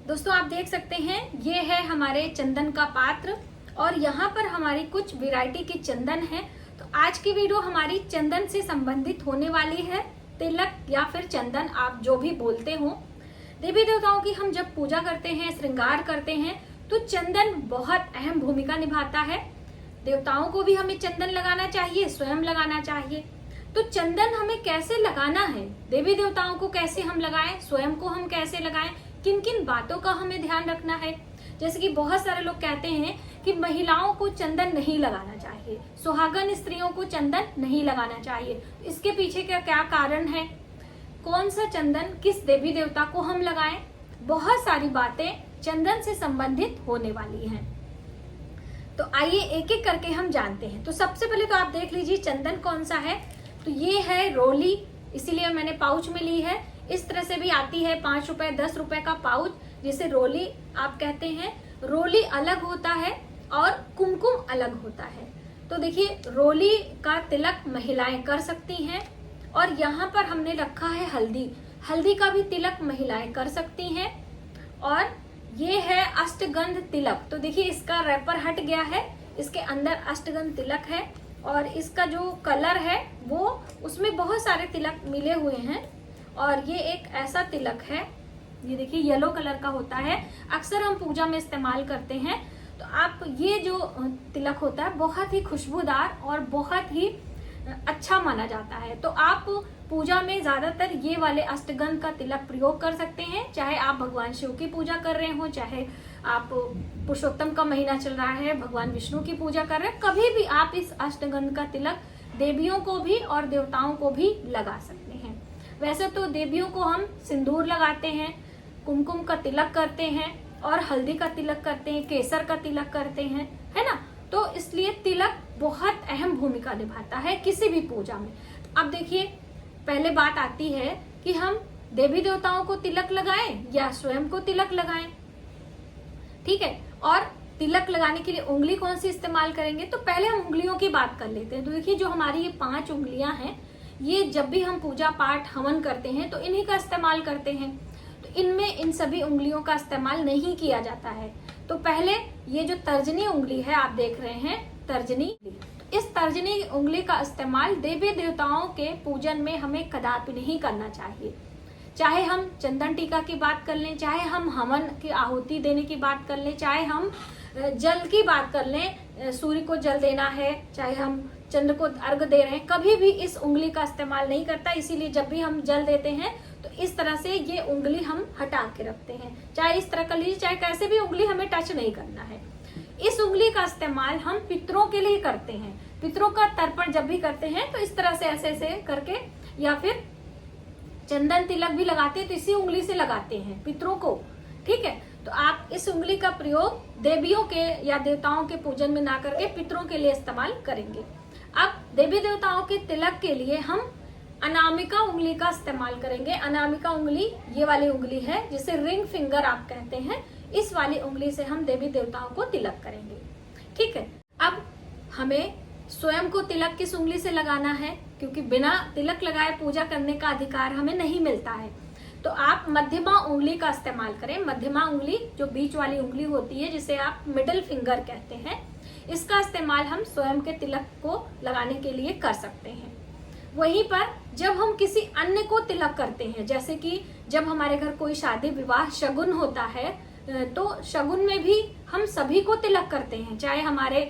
दोस्तों आप देख सकते हैं ये है हमारे चंदन का पात्र और यहाँ पर हमारी कुछ वैरायटी की चंदन है। तो आज की वीडियो हमारी चंदन से संबंधित होने वाली है। तिलक या फिर चंदन आप जो भी बोलते हो, देवी देवताओं की हम जब पूजा करते हैं, श्रृंगार करते हैं तो चंदन बहुत अहम भूमिका निभाता है। देवताओं को भी हमें चंदन लगाना चाहिए, स्वयं लगाना चाहिए। तो चंदन हमें कैसे लगाना है, देवी देवताओं को कैसे हम लगाएं, स्वयं को हम कैसे लगाएं, किन किन बातों का हमें ध्यान रखना है। जैसे कि बहुत सारे लोग कहते हैं कि महिलाओं को चंदन नहीं लगाना चाहिए, सुहागन स्त्रियों को चंदन नहीं लगाना चाहिए। इसके पीछे का क्या कारण है, कौन सा चंदन किस देवी देवता को हम लगाएं, बहुत सारी बातें चंदन से संबंधित होने वाली हैं। तो आइए एक एक करके हम जानते हैं। तो सबसे पहले तो आप देख लीजिए चंदन कौन सा है। तो ये है रोली, इसीलिए मैंने पाउच में ली है। इस तरह से भी आती है 5 रुपए 10 रुपए का पाउच, जिसे रोली आप कहते हैं। रोली अलग होता है और कुमकुम अलग होता है। तो देखिए रोली का तिलक महिलाएं कर सकती हैं और यहाँ पर हमने रखा है हल्दी। हल्दी का भी तिलक महिलाएं कर सकती हैं। और ये है अष्टगंध तिलक। तो देखिए इसका रैपर हट गया है, इसके अंदर अष्टगंध तिलक है और इसका जो कलर है वो उसमें बहुत सारे तिलक मिले हुए हैं। और ये एक ऐसा तिलक है, ये देखिए येलो कलर का होता है, अक्सर हम पूजा में इस्तेमाल करते हैं। तो आप ये जो तिलक होता है बहुत ही खुशबूदार और बहुत ही अच्छा माना जाता है। तो आप पूजा में ज्यादातर ये वाले अष्टगंध का तिलक प्रयोग कर सकते हैं, चाहे आप भगवान शिव की पूजा कर रहे हो, चाहे आप पुरुषोत्तम का महीना चल रहा है भगवान विष्णु की पूजा कर रहे हैं, कभी भी आप इस अष्टगंध का तिलक देवियों को भी और देवताओं को भी लगा सकते हैं। वैसे तो देवियों को हम सिंदूर लगाते हैं, कुमकुम का तिलक करते हैं और हल्दी का तिलक करते हैं, केसर का तिलक करते हैं, है ना। तो इसलिए तिलक बहुत अहम भूमिका निभाता है किसी भी पूजा में। अब देखिए पहले बात आती है कि हम देवी देवताओं को तिलक लगाएं या स्वयं को तिलक लगाएं, ठीक है। और तिलक लगाने के लिए उंगली कौन सी इस्तेमाल करेंगे, तो पहले हम उंगलियों की बात कर लेते हैं। तो देखिए जो हमारी ये 5 उंगलियां हैं, ये जब भी हम पूजा पाठ हवन करते हैं तो इन्हीं का इस्तेमाल करते हैं। तो इनमें इन सभी उंगलियों का इस्तेमाल नहीं किया जाता है। तो पहले ये जो तर्जनी उंगली है आप देख रहे हैं, तर्जनी, तो इस तर्जनी उंगली का इस्तेमाल देवी देवताओं के पूजन में हमें कदापि नहीं करना चाहिए। चाहे हम चंदन टीका की बात कर लें, चाहे हम हवन की आहुति देने की बात कर लें, चाहे हम जल की बात कर लें, सूर्य को जल देना है, चाहे हम चंद्र को अर्घ दे रहे हैं, कभी भी इस उंगली का इस्तेमाल नहीं करता। इसीलिए जब भी हम जल देते हैं तो इस तरह से ये उंगली हम हटा के रखते हैं। चाहे इस तरह कर लीजिए, चाहे कैसे भी उंगली हमें टच नहीं करना है। इस उंगली का इस्तेमाल हम पितरों के लिए करते हैं। पितरों का तर्पण जब भी करते हैं तो इस तरह से ऐसे ऐसे करके, या फिर चंदन तिलक भी लगाते हैं तो इसी उंगली से लगाते हैं पितरों को, ठीक है। तो आप इस उंगली का प्रयोग देवियों के या देवताओं के पूजन में ना करके पितरों के लिए इस्तेमाल करेंगे। अब देवी देवताओं के तिलक के लिए हम अनामिका उंगली का इस्तेमाल करेंगे। अनामिका उंगली ये वाली उंगली है जिसे रिंग फिंगर आप कहते हैं। इस वाली उंगली से हम देवी देवताओं को तिलक करेंगे, ठीक है। अब हमें स्वयं को तिलक किस उंगली से लगाना है, क्योंकि बिना तिलक लगाए पूजा करने का अधिकार हमें नहीं मिलता है। तो आप मध्यमा उंगली का इस्तेमाल करें। मध्यमा उंगली जो बीच वाली उंगली होती है, जिसे आप मिडिल फिंगर कहते हैं, इसका इस्तेमाल हम स्वयं के तिलक को लगाने के लिए कर सकते हैं। वहीं पर जब हम किसी अन्य को तिलक करते हैं, जैसे कि जब हमारे घर कोई शादी विवाह शगुन होता है, तो शगुन में भी हम सभी को तिलक करते हैं, चाहे हमारे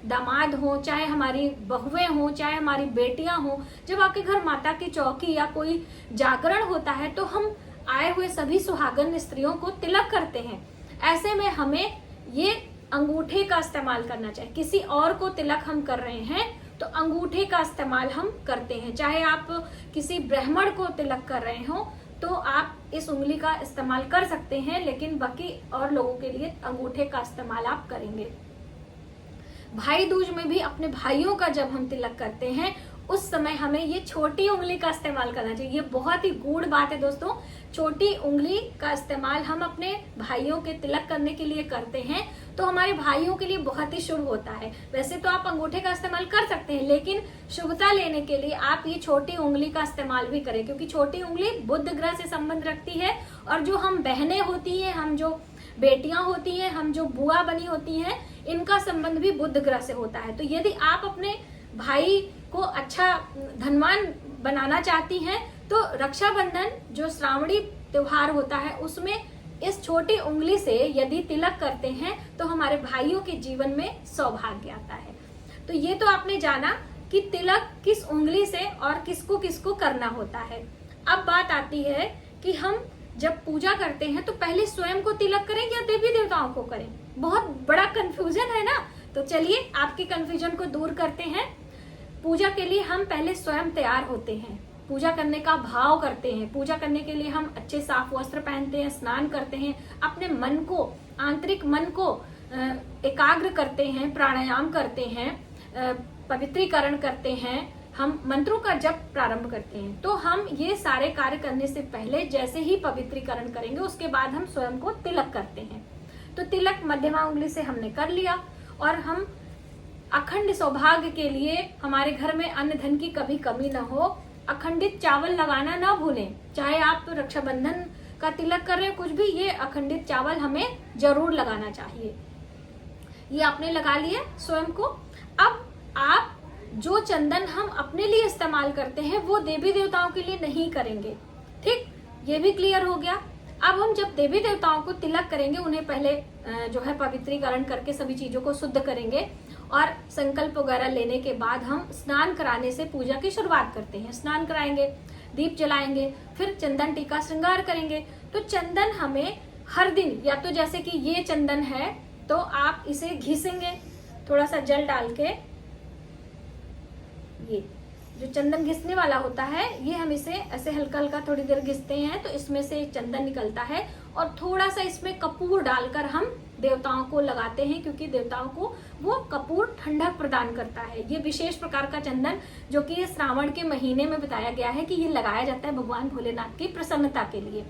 दामाद हो, चाहे हमारी बहुएं हो, चाहे हमारी बेटियां हो। जब आपके घर माता की चौकी या कोई जागरण होता है तो हम आए हुए सभी सुहागन स्त्रियों को तिलक करते हैं। ऐसे में हमें ये अंगूठे का इस्तेमाल करना चाहिए। किसी और को तिलक हम कर रहे हैं तो अंगूठे का इस्तेमाल हम करते हैं। चाहे आप किसी ब्राह्मण को तिलक कर रहे हो तो आप इस उंगली का इस्तेमाल कर सकते हैं, लेकिन बाकी और लोगों के लिए अंगूठे का इस्तेमाल आप करेंगे। भाई दूज में भी अपने भाइयों का जब हम तिलक करते हैं उस समय हमें ये छोटी उंगली का इस्तेमाल करना चाहिए। ये बहुत ही गूढ़ बात है दोस्तों। छोटी उंगली का इस्तेमाल हम अपने भाइयों के तिलक करने के लिए करते हैं तो हमारे भाइयों के लिए बहुत ही शुभ होता है। वैसे तो आप अंगूठे का इस्तेमाल कर सकते हैं, लेकिन शुभता लेने के लिए आप ये छोटी उंगली का इस्तेमाल भी करें, क्योंकि छोटी उंगली बुध ग्रह से संबंध रखती है। और जो हम बहनें होती हैं, हम जो बेटियां होती हैं, हम जो बुआ बनी होती हैं, इनका संबंध भी बुध ग्रह से होता है। तो यदि आप अपने भाई को अच्छा धनवान बनाना चाहती हैं तो रक्षाबंधन जो श्रावणी त्योहार होता है उसमें इस छोटी उंगली से यदि तिलक करते हैं तो हमारे भाइयों के जीवन में सौभाग्य आता है। तो ये तो आपने जाना कि तिलक किस उंगली से और किसको किसको करना होता है। अब बात आती है कि हम जब पूजा करते हैं तो पहले स्वयं को तिलक करें या देवी देवताओं को करें। बहुत बड़ा कंफ्यूजन है ना, तो चलिए आपके कंफ्यूजन को दूर करते हैं। पूजा के लिए हम पहले स्वयं तैयार होते हैं, पूजा करने का भाव करते हैं। पूजा करने के लिए हम अच्छे साफ वस्त्र पहनते हैं, स्नान करते हैं, अपने मन को, आंतरिक मन को एकाग्र करते हैं, प्राणायाम करते हैं, पवित्रीकरण करते हैं, हम मंत्रों का जप प्रारंभ करते हैं। तो हम ये सारे कार्य करने से पहले जैसे ही पवित्रीकरण करेंगे उसके बाद हम स्वयं को तिलक करते हैं। तो तिलक मध्यमा उंगली से हमने कर लिया और हम अखंड सौभाग्य के लिए, हमारे घर में अन्न धन की कभी कमी न हो, अखंडित चावल लगाना ना भूलें। चाहे आप तो रक्षाबंधन का तिलक कर रहे हैं, कुछ भी, ये अखंडित चावल हमें जरूर लगाना चाहिए। ये आपने लगा लिया स्वयं को। अब आप जो चंदन हम अपने लिए इस्तेमाल करते हैं वो देवी देवताओं के लिए नहीं करेंगे, ठीक, ये भी क्लियर हो गया। अब हम जब देवी देवताओं को तिलक करेंगे, उन्हें पहले जो है पवित्रीकरण करके सभी चीजों को शुद्ध करेंगे और संकल्प वगैरह लेने के बाद हम स्नान कराने से पूजा की शुरुआत करते हैं। स्नान कराएंगे, दीप जलाएंगे, फिर चंदन टीका श्रृंगार करेंगे। तो चंदन हमें हर दिन, या तो जैसे कि ये चंदन है तो आप इसे घिसेंगे थोड़ा सा जल डाल के। ये जो चंदन घिसने वाला होता है, ये हम इसे ऐसे हल्का हल्का थोड़ी देर घिसते हैं तो इसमें से चंदन निकलता है और थोड़ा सा इसमें कपूर डालकर हम देवताओं को लगाते हैं, क्योंकि देवताओं को वो कपूर ठंडक प्रदान करता है। ये विशेष प्रकार का चंदन जो कि श्रावण के महीने में बताया गया है कि ये लगाया जाता है भगवान भोलेनाथ की प्रसन्नता के लिए।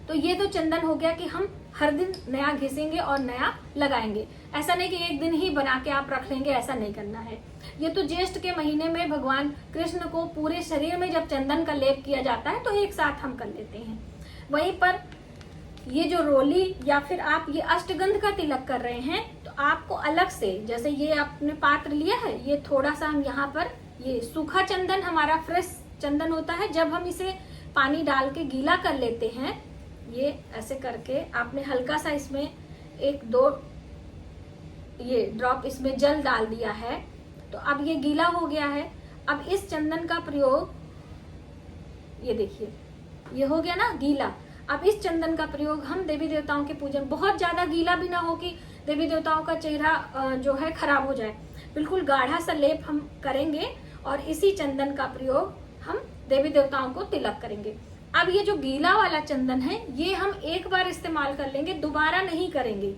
तो ये तो चंदन हो गया कि हम हर दिन नया घिसेंगे और नया लगाएंगे। ऐसा नहीं कि एक दिन ही बना के आप रख लेंगे, ऐसा नहीं करना है। ये तो ज्येष्ठ के महीने में भगवान कृष्ण को पूरे शरीर में जब चंदन का लेप किया जाता है तो एक साथ हम कर लेते हैं। वहीं पर ये जो रोली या फिर आप ये अष्टगंध का तिलक कर रहे हैं तो आपको अलग से, जैसे ये आपने पात्र लिया है, ये थोड़ा सा हम यहाँ पर, ये सूखा चंदन हमारा फ्रेश चंदन होता है, जब हम इसे पानी डाल के गीला कर लेते हैं, ये ऐसे करके आपने हल्का सा इसमें एक दो ये ड्रॉप इसमें जल डाल दिया है, तो अब ये गीला हो गया है। अब इस चंदन का प्रयोग, ये देखिए ये हो गया ना गीला। अब इस चंदन का प्रयोग हम देवी देवताओं के पूजन, बहुत ज्यादा गीला भी ना हो कि देवी देवताओं का चेहरा जो है खराब हो जाए, बिल्कुल गाढ़ा सा लेप हम करेंगे और इसी चंदन का प्रयोग हम देवी देवताओं को तिलक करेंगे। अब ये जो गीला वाला चंदन है ये हम एक बार इस्तेमाल कर लेंगे, दोबारा नहीं करेंगे,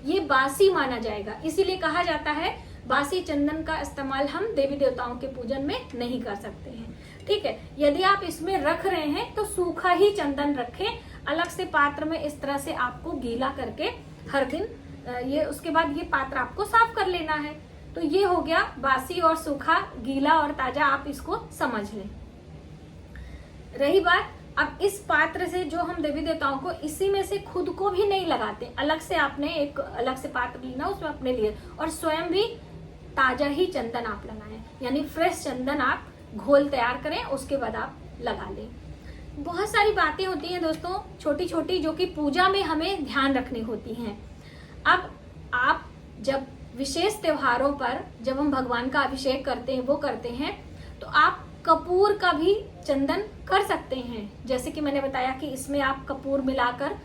ये बासी माना जाएगा। इसीलिए कहा जाता है बासी चंदन का इस्तेमाल हम देवी देवताओं के पूजन में नहीं कर सकते हैं, ठीक है। यदि आप इसमें रख रहे हैं तो सूखा ही चंदन रखें, अलग से पात्र में इस तरह से आपको गीला करके हर दिन ये, उसके बाद ये पात्र आपको साफ कर लेना है। तो ये हो गया बासी और सूखा, गीला और ताजा, आप इसको समझ लें। रही बात, अब इस पात्र से जो हम देवी देवताओं को, इसी में से खुद को भी नहीं लगाते, अलग से आपने एक अलग से पात्र लेना, उसमें अपने लिए, और स्वयं भी ताजा ही चंदन आप लगाएं, यानी फ्रेश चंदन आप घोल तैयार करें, उसके बाद आप लगा लें। बहुत सारी बातें होती हैं दोस्तों छोटी छोटी, जो कि पूजा में हमें ध्यान रखनी होती हैं। अब आप जब विशेष त्योहारों पर जब हम भगवान का अभिषेक करते हैं, वो करते हैं, तो आप कपूर का भी चंदन कर सकते हैं। जैसे कि मैंने बताया कि इसमें आप कपूर मिलाकर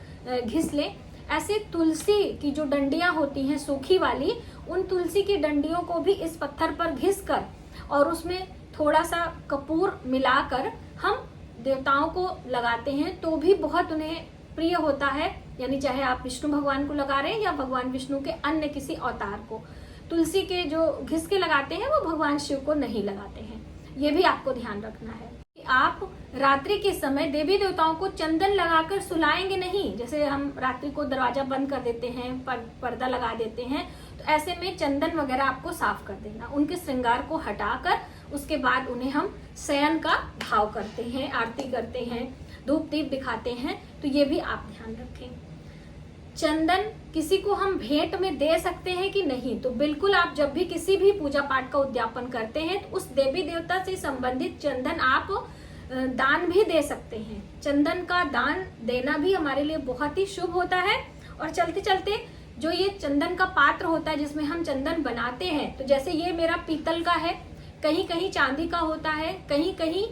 घिस लें। ऐसे तुलसी की जो डंडियां होती हैं सूखी वाली, उन तुलसी की डंडियों को भी इस पत्थर पर घिसकर और उसमें थोड़ा सा कपूर मिलाकर हम देवताओं को लगाते हैं, तो भी बहुत उन्हें प्रिय होता है। यानी चाहे आप विष्णु भगवान को लगा रहे हैं या भगवान विष्णु के अन्य किसी अवतार को, तुलसी के जो घिस के लगाते हैं वो भगवान शिव को नहीं लगाते हैं। ये भी आपको ध्यान रखना है कि आप रात्रि के समय देवी देवताओं को चंदन लगाकर सुलाएंगे नहीं। जैसे हम रात्रि को दरवाजा बंद कर देते हैं, पर्दा लगा देते हैं, तो ऐसे में चंदन वगैरह आपको साफ कर देना, उनके श्रृंगार को हटाकर उसके बाद उन्हें हम शयन का भाव करते हैं, आरती करते हैं, धूप दीप दिखाते हैं। तो ये भी आप ध्यान रखें। चंदन किसी को हम भेंट में दे सकते हैं कि नहीं? तो बिल्कुल, आप जब भी किसी भी पूजा पाठ का उद्यापन करते हैं तो उस देवी देवता से संबंधित चंदन आप दान भी दे सकते हैं। चंदन का दान देना भी हमारे लिए बहुत ही शुभ होता है। और चलते चलते जो ये चंदन का पात्र होता है जिसमें हम चंदन बनाते हैं, तो जैसे ये मेरा पीतल का है, कहीं कहीं चांदी का होता है, कहीं कहीं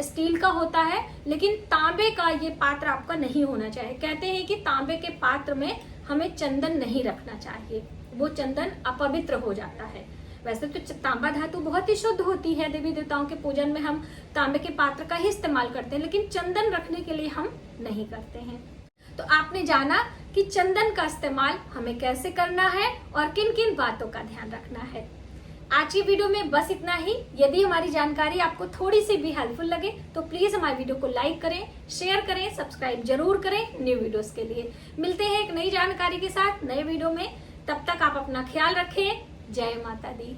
स्टील का होता है, लेकिन तांबे का ये पात्र आपका नहीं होना चाहिए। कहते हैं कि तांबे के पात्र में हमें चंदन नहीं रखना चाहिए, वो चंदन अपवित्र हो जाता है। वैसे तो तांबा धातु बहुत ही शुद्ध होती है, देवी देवताओं के पूजन में हम तांबे के पात्र का ही इस्तेमाल करते हैं, लेकिन चंदन रखने के लिए हम नहीं करते हैं। तो आपने जाना कि चंदन का इस्तेमाल हमें कैसे करना है और किन किन बातों का ध्यान रखना है। आज की वीडियो में बस इतना ही। यदि हमारी जानकारी आपको थोड़ी सी भी हेल्पफुल लगे तो प्लीज हमारी वीडियो को लाइक करें, शेयर करें, सब्सक्राइब जरूर करें न्यू वीडियोस के लिए। मिलते हैं एक नई जानकारी के साथ नए वीडियो में। तब तक आप अपना ख्याल रखें। जय माता दी।